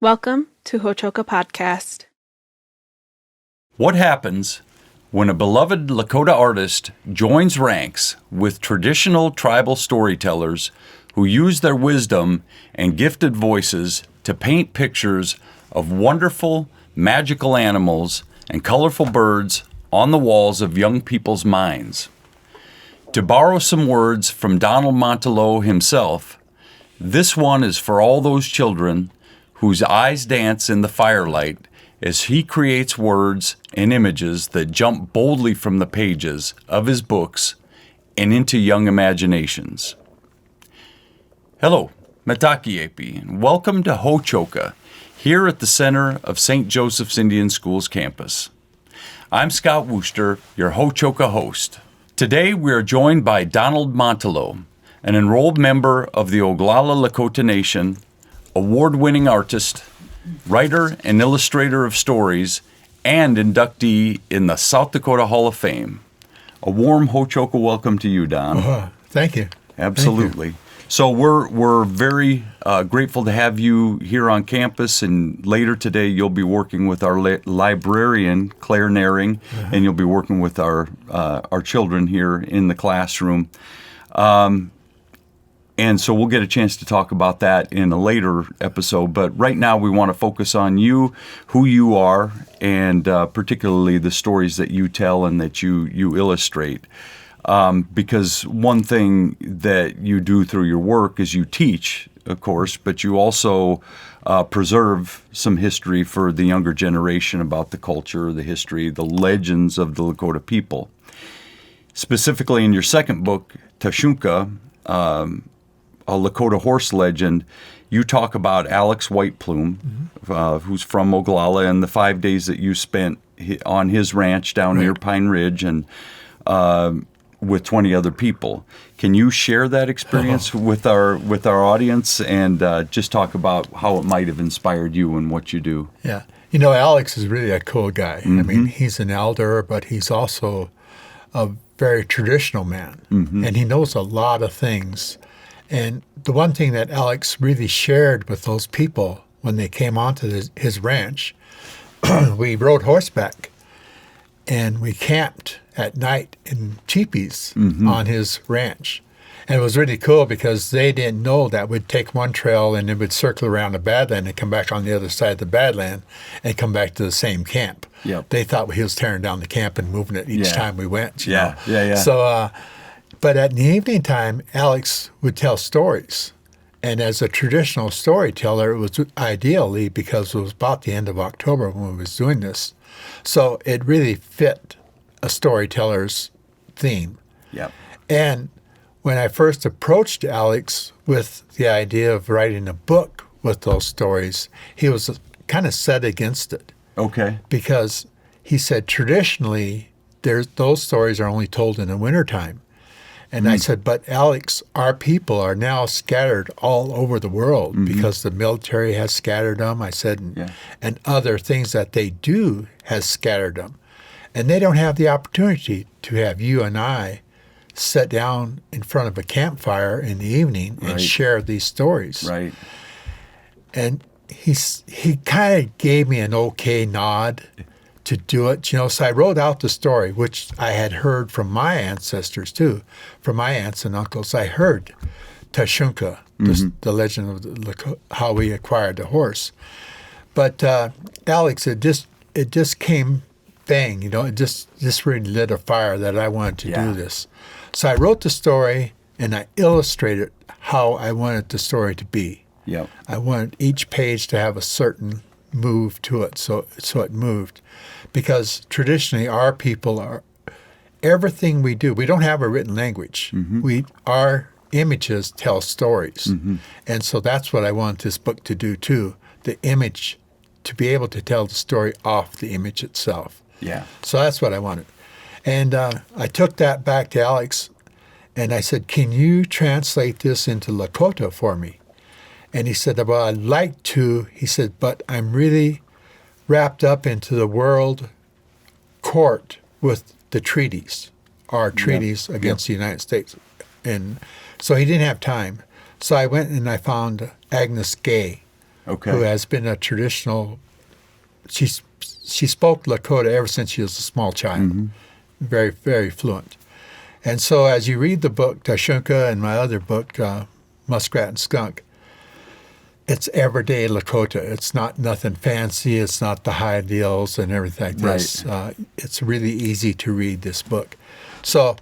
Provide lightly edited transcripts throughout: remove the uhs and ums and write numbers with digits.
Welcome to Hochoka Podcast. What happens when a beloved Lakota artist joins ranks with traditional tribal storytellers who use their wisdom and gifted voices to paint pictures of wonderful, magical animals and colorful birds on the walls of young people's minds? To borrow some words from Donald Montileaux himself, this one is for all those children whose eyes dance in the firelight as he creates words and images that jump boldly from the pages of his books and into young imaginations. Hello, Matakiepi, and welcome to Hochoka, here at the center of St. Joseph's Indian Schools campus. I'm Scott Wooster, your Hochoka host. Today we are joined by Donald Montileaux, an enrolled member of the Oglala Lakota Nation, award-winning artist, writer and illustrator of stories, and inductee in the South Dakota Hall of Fame. A warm Hochoka welcome to you, Don. Thank you. Absolutely. Thank you. So we're very grateful to have you here on campus, and later today you'll be working with our librarian, Claire Naring, and you'll be working with our children here in the classroom. And so we'll get a chance to talk about that in a later episode. But right now we want to focus on you, who you are, and particularly the stories that you tell and that you illustrate. Because one thing that you do through your work is you teach, of course, but you also preserve some history for the younger generation about the culture, the history, the legends of the Lakota people. Specifically in your second book, Tashunka, a Lakota horse legend, you talk about Alex Whiteplume, who's from Oglala, and the 5 days that you spent on his ranch down near Pine Ridge and with 20 other people. Can you share that experience with our audience and just talk about how it might have inspired you and what you do? Yeah. You know, Alex is really a cool guy. I mean, he's an elder, but he's also a very traditional man, and he knows a lot of things. And the one thing that Alex really shared with those people when they came onto his ranch, we rode horseback and we camped at night in teepees on his ranch. And it was really cool because they didn't know that we'd take one trail and it would circle around the Badland and come back on the other side of the Badland and come back to the same camp. Yep. They thought he was tearing down the camp and moving it each time we went. You know? Yeah. So, but at the evening time, Alex would tell stories. And as a traditional storyteller, it was ideally because it was about the end of October when we was doing this. So it really fit a storyteller's theme. Yep. And when I first approached Alex with the idea of writing a book with those stories, he was kind of set against it. Okay. Because he said traditionally, those stories are only told in the wintertime. And I said, but Alex, our people are now scattered all over the world because the military has scattered them, I said, and other things that they do has scattered them. And they don't have the opportunity to have you and I sit down in front of a campfire in the evening and share these stories. Right. And he kind of gave me an okay nod to do it, you know. So I wrote out the story, which I had heard from my ancestors too, from my aunts and uncles. I heard Tashunka, the legend of how we acquired the horse. But Alex, it just came bang, you know. It just really lit a fire that I wanted to do this. So I wrote the story and I illustrated how I wanted the story to be. Yep. I wanted each page to have a certain move to it, so it moved. Because traditionally our people are, everything we do, we don't have a written language. Our images tell stories. And so that's what I want this book to do too, the image, to be able to tell the story off the image itself. Yeah. So that's what I wanted. And I took that back to Alex and I said, can you translate this into Lakota for me? And he said, well, I'd like to. He said, but I'm really wrapped up into the world court with the treaties, our treaties against the United States. And so he didn't have time. So I went and I found Agnes Gay, Okay. who has been a traditional. She spoke Lakota ever since she was a small child, very, very fluent. And so as you read the book, Tashunka, and my other book, Muskrat and Skunk, it's everyday Lakota. It's not nothing fancy. It's not the high ideals and everything like this. It's really easy to read this book. So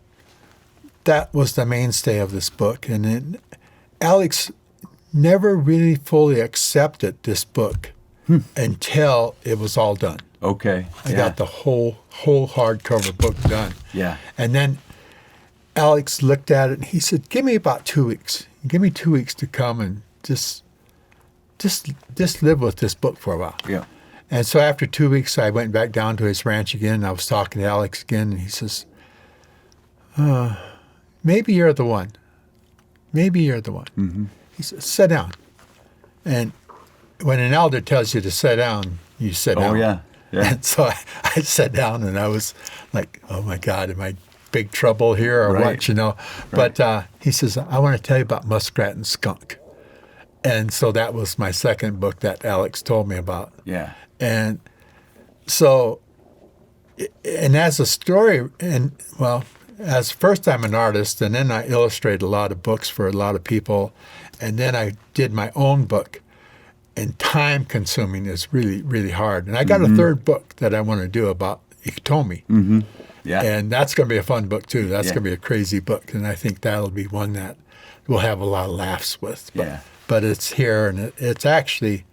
that was the mainstay of this book. And then Alex never really fully accepted this book until it was all done. Okay. I got the whole hardcover book done. Yeah. And then Alex looked at it and he said, "Give me about 2 weeks. Give me 2 weeks to come and just live with this book for a while." Yeah. And so after 2 weeks, I went back down to his ranch again. And I was talking to Alex again, and he says, "Maybe you're the one. Maybe you're the one." Mm-hmm. He says, "Sit down." And when an elder tells you to sit down, you sit down. Oh, yeah. Yeah. And so I sat down, and I was like, "Oh my God, am I big trouble here or what?" You know. Right. But he says, "I want to tell you about Muskrat and Skunk." And so that was my second book that Alex told me about. Yeah. And so, and as a story, and well, as first I'm an artist, and then I illustrate a lot of books for a lot of people, and then I did my own book. And time consuming is really, really hard. And I got a third book that I want to do about Iktomi. Mm-hmm. Yeah. And that's going to be a fun book too. That's going to be a crazy book. And I think that'll be one that we'll have a lot of laughs with. But it's here, and it's actually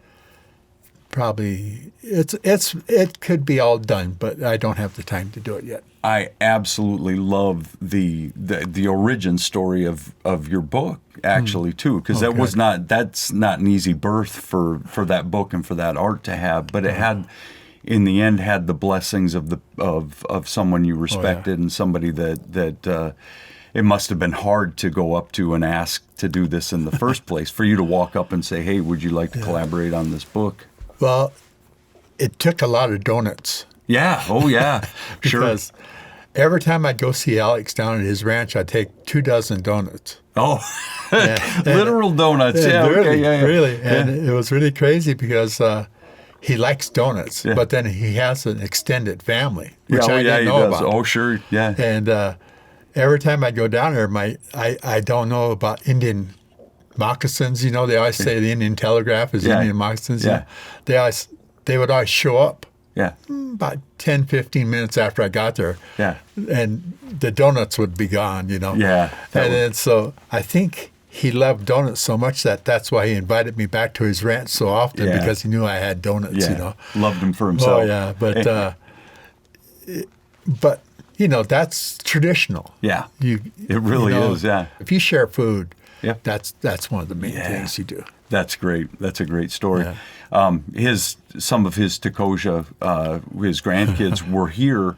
probably, it could be all done, but I don't have the time to do it yet. I absolutely love the origin story of your book, actually, too, because that's not an easy birth for that book and for that art to have, but it had, in the end, had the blessings of someone you respected and somebody that it must have been hard to go up to and ask to do this in the first place, for you to walk up and say, "Hey, would you like to collaborate on this book?" Well, it took a lot of donuts. Yeah. Oh, yeah. Because every time I'd go see Alex down at his ranch, I'd take 24 donuts. Oh, literal donuts. Yeah, really, okay, really. And it was really crazy because he likes donuts, but then he has an extended family, which I didn't know about. Oh, sure, yeah. And every time I'd go down there, I don't know about Indian moccasins. You know, they always say the Indian telegraph is Indian moccasins. Yeah. You know? They would always show up. Yeah. About 10, 15 minutes after I got there. Yeah. And the donuts would be gone, you know. Yeah. And then so I think he loved donuts so much that's why he invited me back to his ranch so often, because he knew I had donuts, you know. Loved them for himself. Oh, yeah. But you know, that's traditional. Yeah. It really is, yeah. If you share food, that's one of the main things you do. That's great. That's a great story. Yeah. Some of his Tekoja, his grandkids were here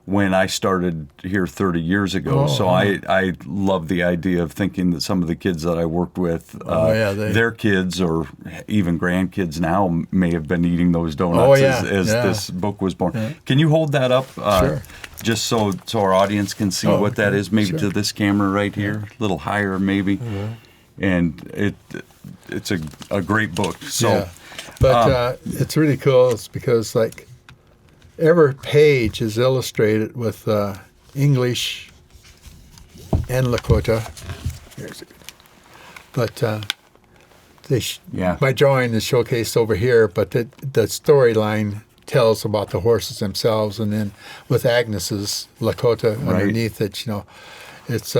when I started here 30 years ago. I love the idea of thinking that some of the kids that I worked with, their kids or even grandkids now may have been eating those donuts as this book was born. Yeah. Can you hold that up? Sure. Just so our audience can see what that is, maybe to this camera right here, a little higher maybe. Mm-hmm. And it's a great book. So, but it's really cool. It's because every page is illustrated with English and Lakota. Here's it. But my drawing is showcased over here, but the storyline tells about the horses themselves, and then with Agnes's Lakota underneath it, you know, it's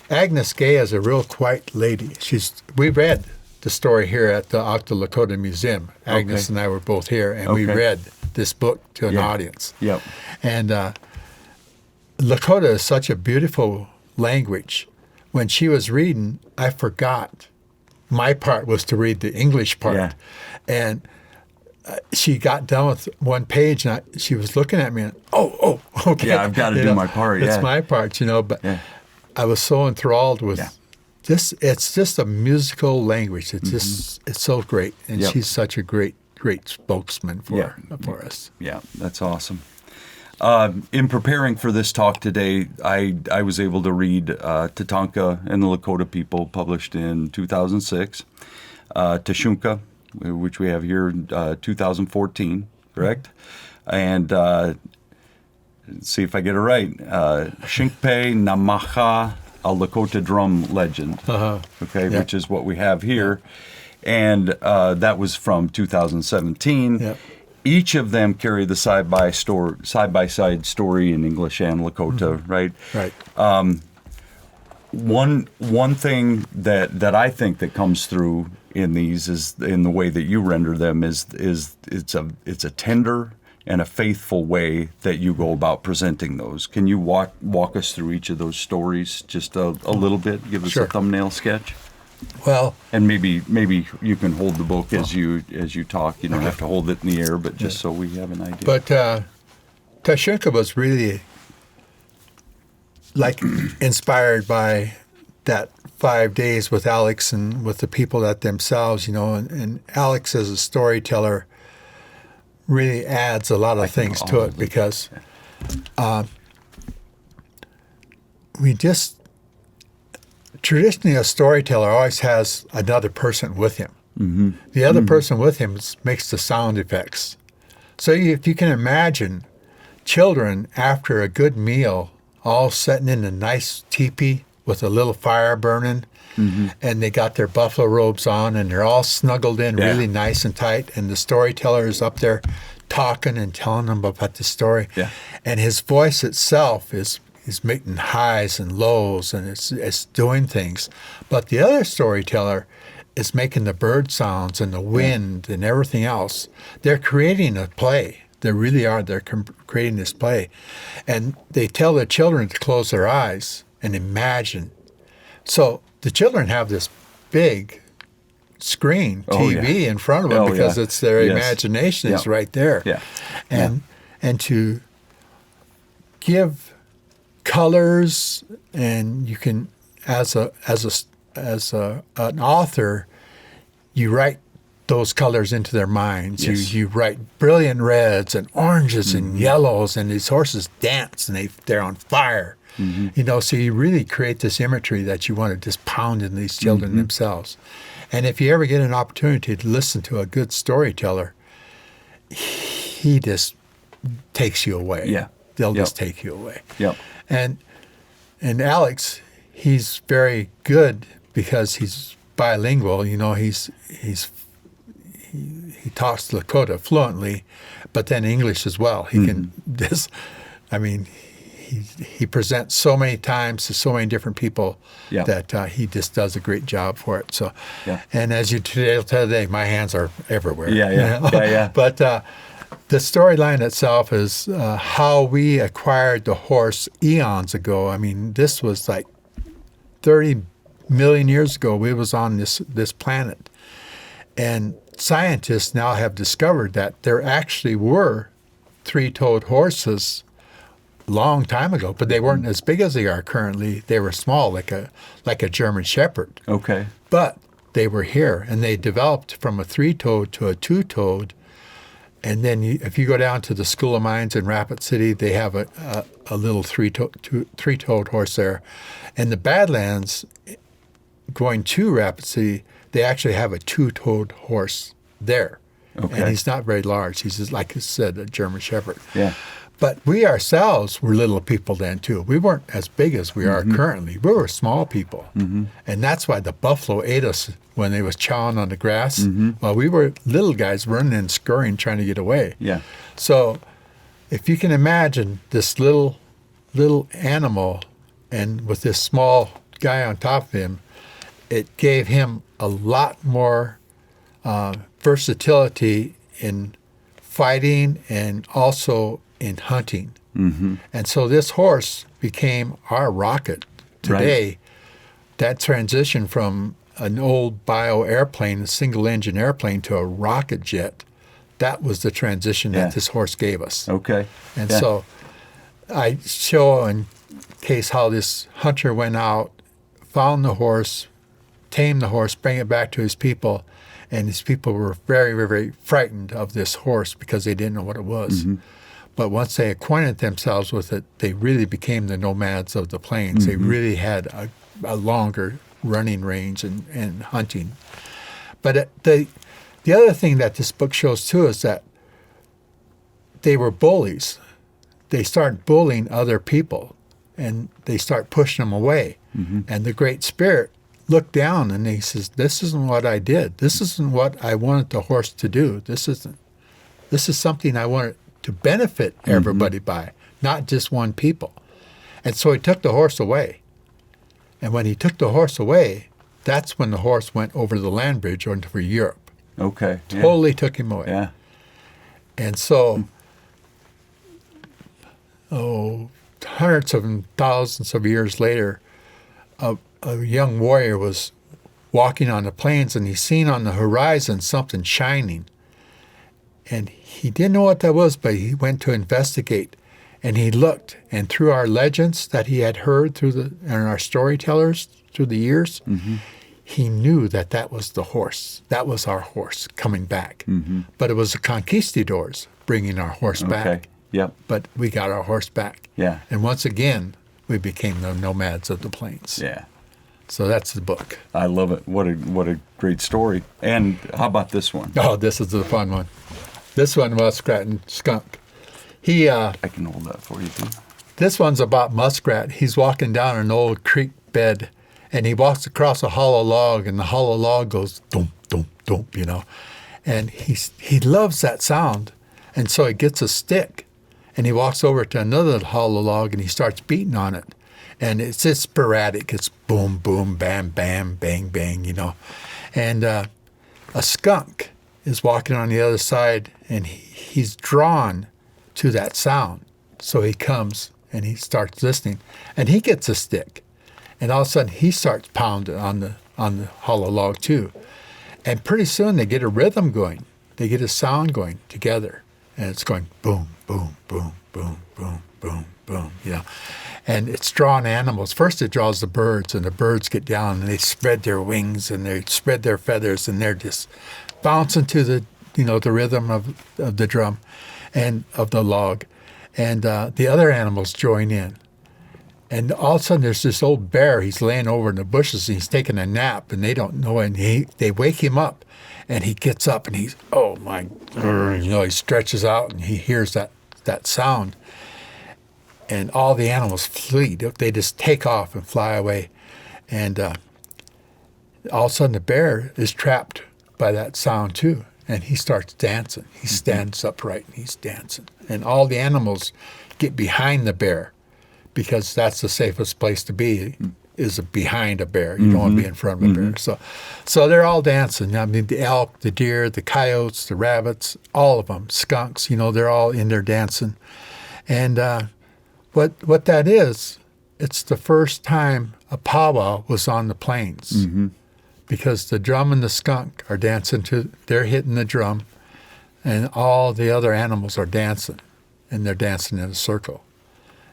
Agnes Gay is a real quiet lady. We read the story here at the Octa Lakota Museum. Agnes and I were both here, and we read this book to an audience. Yep. And Lakota is such a beautiful language. When she was reading, I forgot. My part was to read the English part. Yeah. And she got done with one page, and she was looking at me, and okay. Yeah, I've got to do my part. It's my part, you know. But I was so enthralled with this. It's just a musical language. It's just it's so great, and she's such a great spokesman for us. Yeah, that's awesome. In preparing for this talk today, I was able to read Tatanka and the Lakota People, published in 2006, Tashunka, which we have here, 2014, correct? And let's see if I get it right. Shinkpe Namaha, a Lakota drum legend. Okay, which is what we have here. And that was from 2017. Yep. Each of them carry the side-by-side story in English and Lakota, right? Right. One thing that I think that comes through in these is in the way that you render them is it's a tender and a faithful way that you go about presenting those. Can you walk us through each of those stories just a little bit? Give us Sure. a thumbnail sketch. Well, And maybe you can hold the book as you talk. You don't have to hold it in the air, but just so we have an idea. but Tashinka was really like inspired by that 5 days with Alex and with the people that themselves, and Alex as a storyteller really adds a lot of things to it because we just traditionally a storyteller always has another person with him. Mm-hmm. The other person with him makes the sound effects. So if you can imagine children after a good meal all sitting in a nice teepee with a little fire burning, and they got their buffalo robes on, and they're all snuggled in really nice and tight, and the storyteller is up there talking and telling them about the story. Yeah. And his voice itself is making highs and lows, and it's doing things. But the other storyteller is making the bird sounds and the wind and everything else. They're creating a play. They really are. They're creating this play. And they tell the children to close their eyes and imagine. So the children have this big screen, TV in front of them because it's their imagination is right there. Yeah. And to give colors, and you can, as an author, you write those colors into their minds. Yes. You write brilliant reds and oranges and yellows, and these horses dance and they're on fire. So you really create this imagery that you want to just pound in these children themselves. And if you ever get an opportunity to listen to a good storyteller, he just takes you away. Yeah. They'll just take you away. Yep. And Alex, he's very good because he's bilingual. He talks Lakota fluently, but then English as well. He can just, he presents so many times to so many different people that he just does a great job for it. So, and as you tell today, my hands are everywhere. But the storyline itself is how we acquired the horse eons ago. I mean, this was like 30 million years ago. We was on this planet, and scientists now have discovered that there actually were three-toed horses long time ago, but they weren't as big as they are currently. They were small, like a German Shepherd. Okay. But they were here, and they developed from a three-toed to a two-toed. And then if you go down to the School of Mines in Rapid City, they have a little three-toed horse there. And the Badlands, going to Rapid City, they actually have a two-toed horse there. Okay. And he's not very large. He's just, like I said, a German Shepherd. Yeah. But we ourselves were little people then, too. We weren't as big as we are currently. We were small people. And that's why the buffalo ate us when they was chowing on the grass. While we were little guys running and scurrying, trying to get away. Yeah. So if you can imagine this little animal and with this small guy on top of him, it gave him a lot more versatility in fighting and also in hunting. And so this horse became our rocket. Today, that transition from an old bio airplane, a single engine airplane, to a rocket jet, that was the transition that this horse gave us. Okay. And so I show in case how this hunter went out, found the horse, tamed the horse, bring it back to his people, and his people were very, very, very frightened of this horse because they didn't know what it was. But once they acquainted themselves with it, they really became the nomads of the plains. They really had a longer running range and hunting. But the The other thing that this book shows too is that they were bullies. They start bullying other people, and they start pushing them away. And the Great Spirit looked down and he says, "This isn't what I did. This isn't what I wanted the horse to do. This is something I wanted to benefit everybody by, not just one people." And so he took the horse away. And when he took the horse away, that's when the horse went over the land bridge over Europe. Okay. Totally took him away. Yeah. And so, hundreds of thousands of years later, a young warrior was walking on the plains, and he seen on the horizon something shining. And he didn't know what that was, but he went to investigate. And he looked, and through our legends that he had heard and our storytellers through the years, he knew that that was the horse. That was our horse coming back. But it was the conquistadors bringing our horse back. Yep. But we got our horse back. Yeah. And once again, we became the nomads of the plains. Yeah. So that's the book. I love it. What a great story. And how about this one? Oh, this is the fun one. This one, Muskrat and Skunk. I can hold that for you, too. This one's about Muskrat. He's walking down an old creek bed, and he walks across a hollow log, and the hollow log goes thump, thump, thump, And he loves that sound, and so he gets a stick, and he walks over to another hollow log, and he starts beating on it. And it's just sporadic. It's boom, boom, bam, bam, bang, bang, And a skunk is walking on the other side, and he's drawn to that sound. So he comes, and he starts listening, and he gets a stick. And all of a sudden, he starts pounding on the hollow log, too. And pretty soon, they get a rhythm going. They get a sound going together. And it's going boom, boom, boom, boom, boom, boom, boom, And it's drawing animals. First it draws the birds, and the birds get down, and they spread their wings, and they spread their feathers, and they're just bouncing to the rhythm of the drum and of the log. And the other animals join in. And all of a sudden there's this old bear. He's laying over in the bushes, and he's taking a nap, and they don't know it. And they wake him up, and he gets up, and he stretches out, and he hears that sound. And all the animals flee. They just take off and fly away. And all of a sudden the bear is trapped by that sound too. And he starts dancing. He stands upright and he's dancing. And all the animals get behind the bear, because that's the safest place to be, is behind a bear. You don't want to be in front of a bear. So they're all dancing. I mean, the elk, the deer, the coyotes, the rabbits, all of them, skunks, they're all in there dancing. And what that is, it's the first time a powwow was on the plains, because the drum and the skunk are dancing they're hitting the drum, and all the other animals are dancing, and they're dancing in a circle.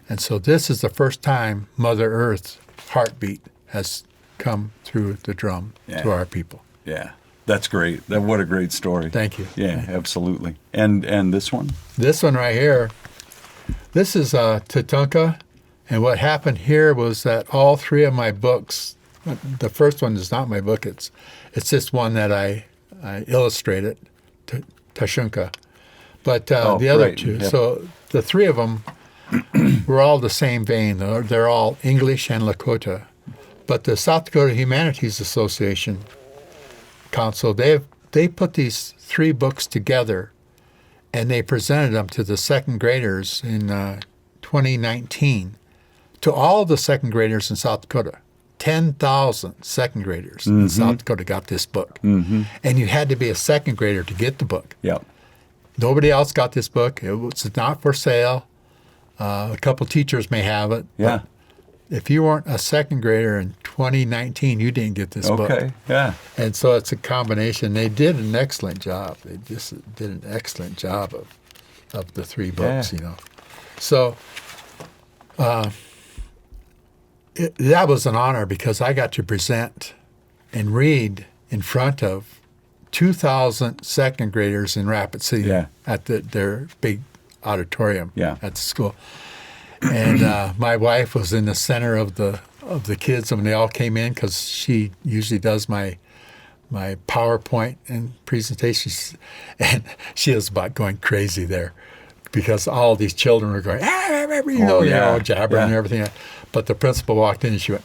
And so this is the first time Mother Earth's heartbeat has come through the drum to our people. Yeah, that's great. What a great story. Thank you. Yeah, absolutely. And this one? This one right here. This is Tatanka, and what happened here was that all three of my books, the first one is not my book, it's just one that I illustrated, Tashunka, but the other two, so the three of them were all the same vein. They're all English and Lakota, but the South Dakota Humanities Association Council, they put these three books together, and they presented them to the second graders in 2019, to all the second graders in South Dakota. 10,000 second graders in South Dakota got this book. And you had to be a second grader to get the book. Yep. Nobody else got this book. It was not for sale. A couple teachers may have it. Yeah. If you weren't a second grader in 2019, you didn't get this book. Okay, yeah. And so it's a combination. They did an excellent job. They just did an excellent job of the three books, So that was an honor, because I got to present and read in front of 2,000 second graders in Rapid City at their big auditorium at the school. And my wife was in the center of the kids when they all came in, because she usually does my my PowerPoint and presentations, and she was about going crazy there because all these children were going, they're all jabbering and everything. But the principal walked in and she went,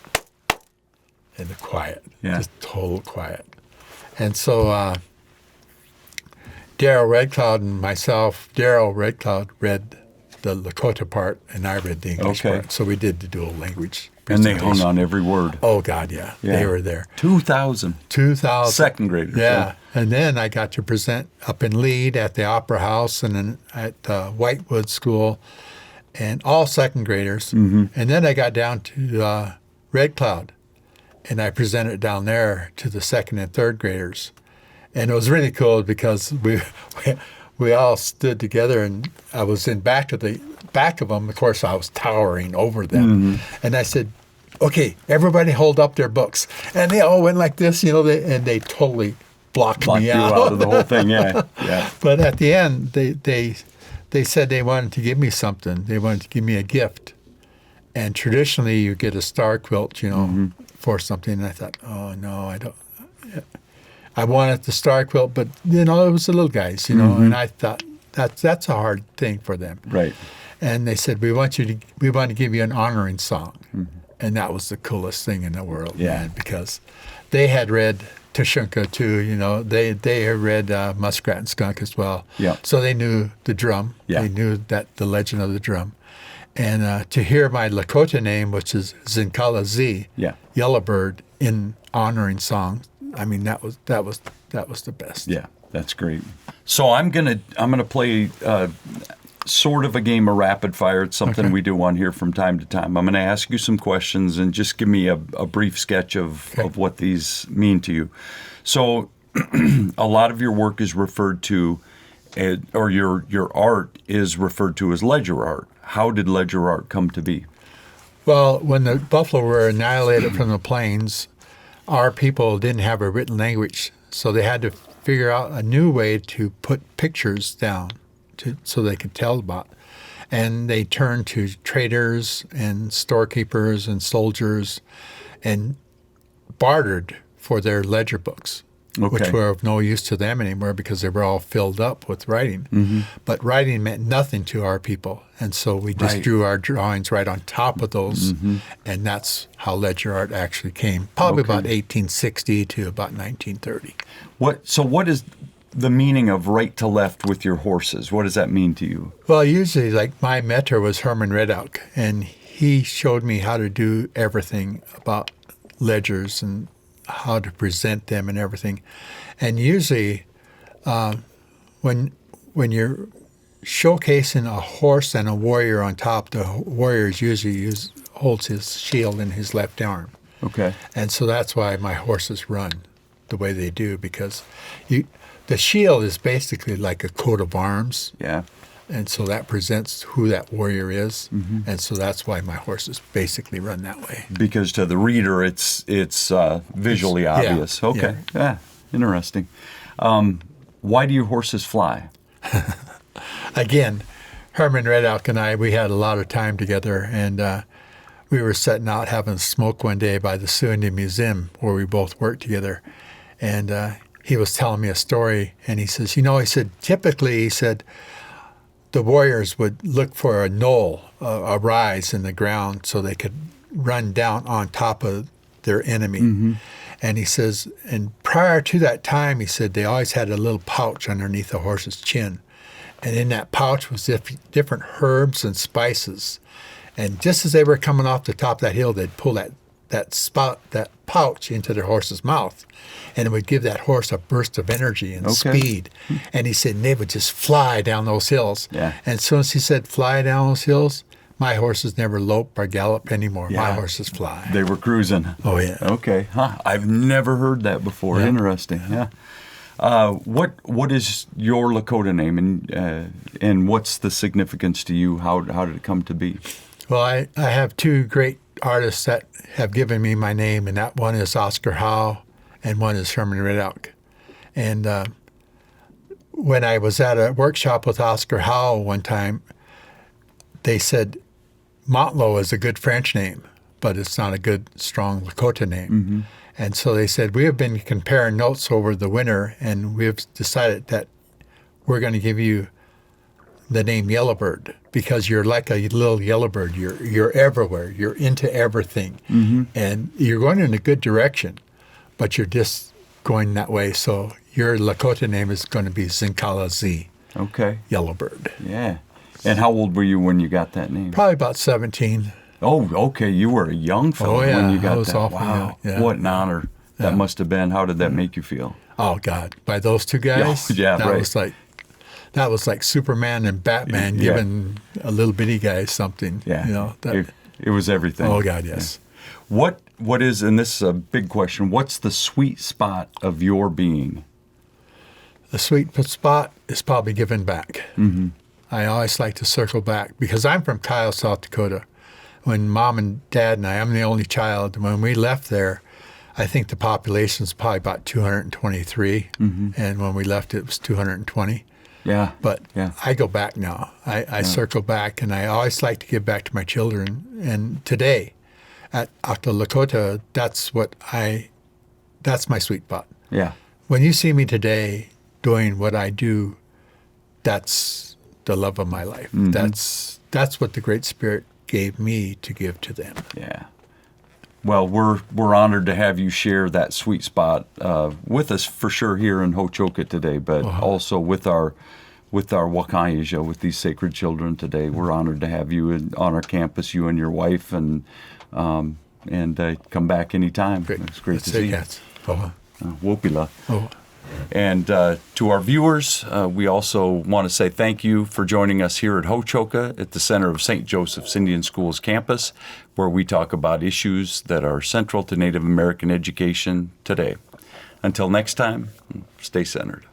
in the quiet, just total quiet. And so Daryl Red Cloud and myself, Daryl Red Cloud read the Lakota part, and I read the English part. So we did the dual language. And they hung on every word. Oh, God, yeah. They were there. 2,000. 2,000. Second graders. Yeah. And then I got to present up in Lead at the Opera House and then at Whitewood School, and all second graders. And then I got down to Red Cloud, and I presented down there to the second and third graders. And it was really cool because we all stood together, and I was in back of them. Of course, I was towering over them. And I said, okay, everybody hold up their books. And they all went like this, and they totally blocked me you out. out of the whole thing, yeah. But at the end, they said they wanted to give me something. They wanted to give me a gift. And traditionally, you get a star quilt, for something. And I thought, oh, no, I don't. I wanted the star quilt, but, it was the little guys, and I thought that's a hard thing for them. Right. And they said, we want to give you an honoring song. And that was the coolest thing in the world, man, because they had read Tashunka too, they had read Muskrat and Skunk as well. Yeah. So they knew the drum. Yeah. They knew the legend of the drum. And to hear my Lakota name, which is Zinkala Z, Yellowbird, in honoring song, I mean, that was the best. Yeah, that's great. So I'm gonna play sort of a game of rapid fire. It's something we do on here from time to time. I'm going to ask you some questions and just give me a brief sketch of what these mean to you. So a lot of your work is referred to, or your art is referred to as ledger art. How did ledger art come to be? Well, when the buffalo were annihilated from the plains, our people didn't have a written language, so they had to figure out a new way to put pictures down so they could tell about. And they turned to traders and storekeepers and soldiers and bartered for their ledger books, which were of no use to them anymore because they were all filled up with writing. But writing meant nothing to our people. And so we just drew our drawings right on top of those. And that's how ledger art actually came, probably about 1860 to about 1930. What is the meaning of right to left with your horses? What does that mean to you? Well, usually, like my mentor was Herman Redout, and he showed me how to do everything about ledgers and how to present them and everything. And usually, when you're showcasing a horse and a warrior on top, the warrior usually holds his shield in his left arm. Okay. And so that's why my horses run the way they do, because the shield is basically like a coat of arms. Yeah. And so that presents who that warrior is. And so that's why my horses basically run that way. Because to the reader, it's visually obvious. Okay. Yeah. Interesting. Why do your horses fly? Again, Herman Redout and I, we had a lot of time together, and we were setting out having a smoke one day by the Sioux Indian Museum where we both worked together. And he was telling me a story, and he says, typically, the warriors would look for a knoll, a rise in the ground so they could run down on top of their enemy. And he says, and prior to that time, he said, they always had a little pouch underneath the horse's chin. And in that pouch was different herbs and spices. And just as they were coming off the top of that hill, they'd pull that pouch into their horse's mouth, and it would give that horse a burst of energy and speed. And he said, and they would just fly down those hills. Yeah. And as soon as he said fly down those hills, my horses never lope or gallop anymore. My horses fly. They were cruising. Oh, yeah. Okay. I've never heard that before. Yeah. Interesting. Yeah. What is your Lakota name, and what's the significance to you? How did it come to be? Well, I have two great artists that have given me my name, and that one is Oscar Howe, and one is Herman Redout. And when I was at a workshop with Oscar Howe one time, they said, Montileaux is a good French name, but it's not a good, strong Lakota name. And so they said, we have been comparing notes over the winter, and we have decided that we're going to give you the name Yellowbird because you're like a little yellowbird. You're everywhere. You're into everything. And you're going in a good direction, but you're just going that way. So your Lakota name is going to be Zinkala Z, Okay. Yellowbird. Yeah. And how old were you when you got that name? Probably about 17. Oh, okay. You were a young fellow when you got I was that. awful Wow. young. Yeah. What an honor that must have been. How did that make you feel? Oh, God. By those two guys? Yeah, right. That was like Superman and Batman Yeah. giving a little bitty guy something. Yeah. You know, It was everything. oh, God, yes. Yeah. What is, and this is a big question, what's the sweet spot of your being? The sweet spot is probably giving back. I always like to circle back because I'm from Kyle, South Dakota. When Mom and Dad and I'm the only child, when we left there, I think the population's probably about 223. And when we left, it was 220. Yeah. But yeah. I go back now. I circle back, and I always like to give back to my children. And today, at Lakota, that's my sweet spot. Yeah. When you see me today doing what I do, that's the love of my life. That's what the Great Spirit gave me to give to them. Yeah. Well, we're honored to have you share that sweet spot with us for sure here in Hochoka today, but also with our Wakaija, with these sacred children today. We're honored to have you on our campus, you and your wife, and come back anytime. Great. It's great Let's to say see you. yes. Wopila. Oh. And to our viewers, we also want to say thank you for joining us here at Hochoka at the center of St. Joseph's Indian Schools campus, where we talk about issues that are central to Native American education today. Until next time, stay centered.